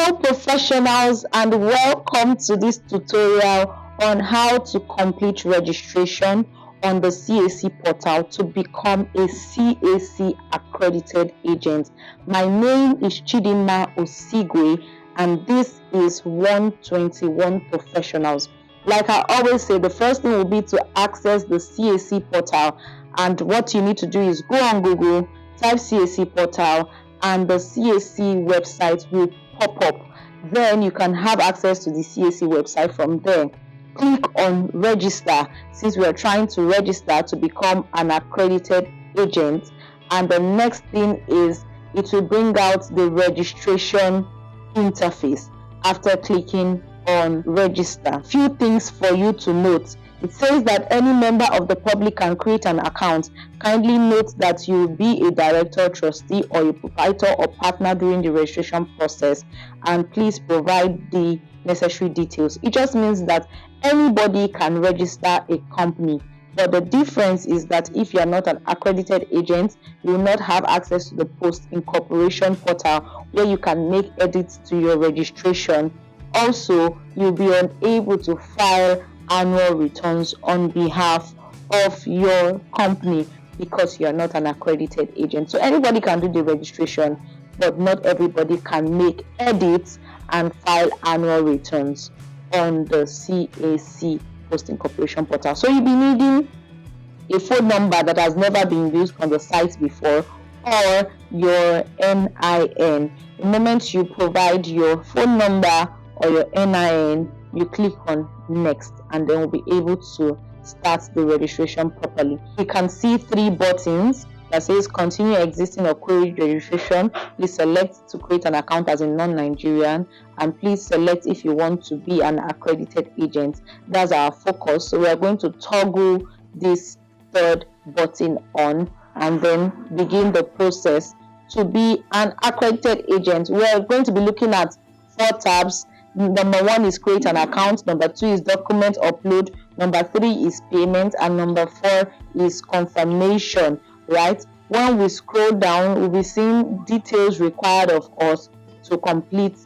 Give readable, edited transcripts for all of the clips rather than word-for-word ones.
Hello professionals, and welcome to this tutorial on how to complete registration on the CAC portal to become a CAC accredited agent. My name is Chidinma Osigwe and this is 121 professionals. Like I always say, the first thing will be to access the CAC portal, and what you need to do is go on Google, type CAC portal, and the CAC website will pop up. Then you can have access to the CAC website from there. Click on register, since we are trying to register to become an accredited agent. And the next thing is it will bring out the registration interface after clicking on register. Few things for you to note. It says that any member of the public can create an account. Kindly note that you will be a director, trustee, or a proprietor or partner during the registration process, and please provide the necessary details. It just means that anybody can register a company, but the difference is that if you are not an accredited agent, you will not have access to the post incorporation portal where you can make edits to your registration. Also, you'll be unable to file annual returns on behalf of your company because you are not an accredited agent. So anybody can do the registration, but not everybody can make edits and file annual returns on the CAC post incorporation portal. So you'll be needing a phone number that has never been used on the site before, or your NIN. The moment you provide your phone number or your NIN, you click on next, and then we'll be able to start the registration properly. You can see 3 buttons that says continue existing or query registration. Please select to create an account as a non-Nigerian, and please select if you want to be an accredited agent. That's our focus. So we are going to toggle this 3rd button on and then begin the process to be an accredited agent. We are going to be looking at 4 tabs. Number 1 is create an account, number 2 is document upload, number 3 is payment, and number 4 is confirmation, right? When we scroll down, we'll be seeing details required of us to complete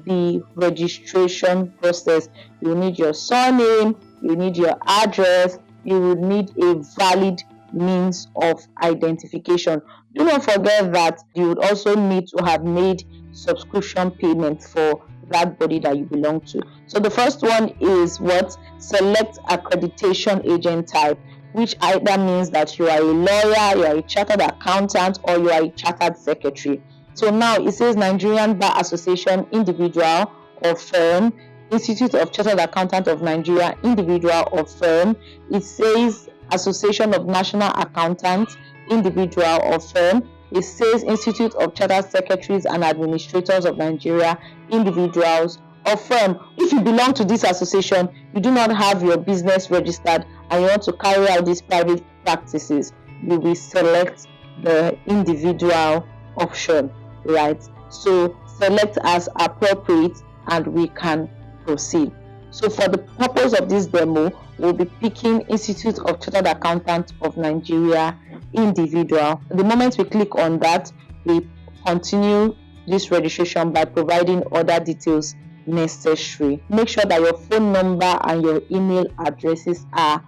the registration process. You need your surname, you need your address, you will need a valid means of identification. Do not forget that you would also need to have made subscription payment for that body that you belong to. So the first one is what? Select accreditation agent type, which either means that you are a lawyer, you are a chartered accountant, or you are a chartered secretary. So now it says Nigerian Bar Association, individual or firm, Institute of Chartered Accountant of Nigeria, individual or firm. It says Association of National Accountants, individual or firm. It says Institute of Chartered Secretaries and Administrators of Nigeria, individuals or firm. If you belong to this association, you do not have your business registered and you want to carry out these private practices, you will select the individual option, right? So select as appropriate and we can proceed. So for the purpose of this demo, we'll be picking Institute of Chartered Accountants of Nigeria, individual. The moment we click on that, we continue this registration by providing other details necessary. Make sure that your phone number and your email addresses are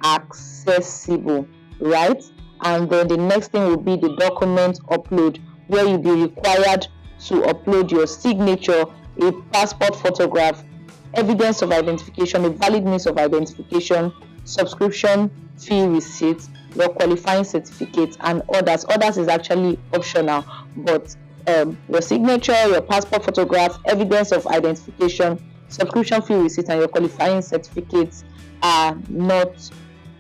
accessible, right? And then the next thing will be the document upload, where you'll be required to upload your signature, a passport photograph, evidence of identification, a valid means of identification, subscription fee receipt, your qualifying certificate, and others. Others is actually optional, but your signature, your passport photograph, evidence of identification, subscription fee receipt, and your qualifying certificates are not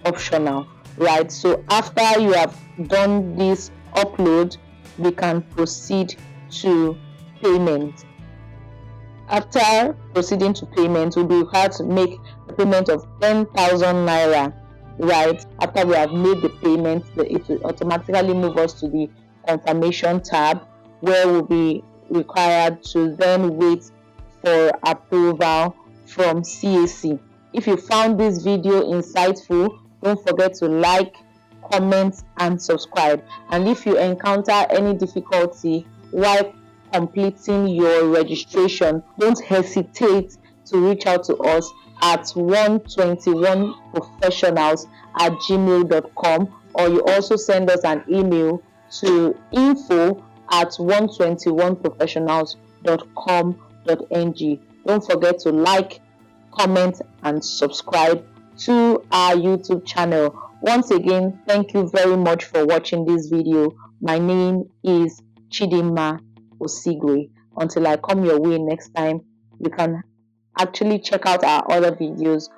optional, right? So after you have done this upload, we can proceed to payment. After proceeding to payment, we'll be required to make a payment of 10,000 naira, right? After we have made the payment, it will automatically move us to the confirmation tab, where we'll be required to then wait for approval from CAC. If you found this video insightful, don't forget to like, comment, and subscribe. And if you encounter any difficulty while completing your registration, don't hesitate to reach out to us at 121professionals@gmail.com, or you also send us an email to info@121professionals.com.ng. Don't forget to like, comment, and subscribe to our YouTube channel. Once again, thank you very much for watching this video. My name is Chidinma Osigwe. Until I come your way next time, you can actually check out our other videos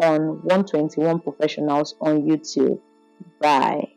on 121 Professionals on YouTube. Bye.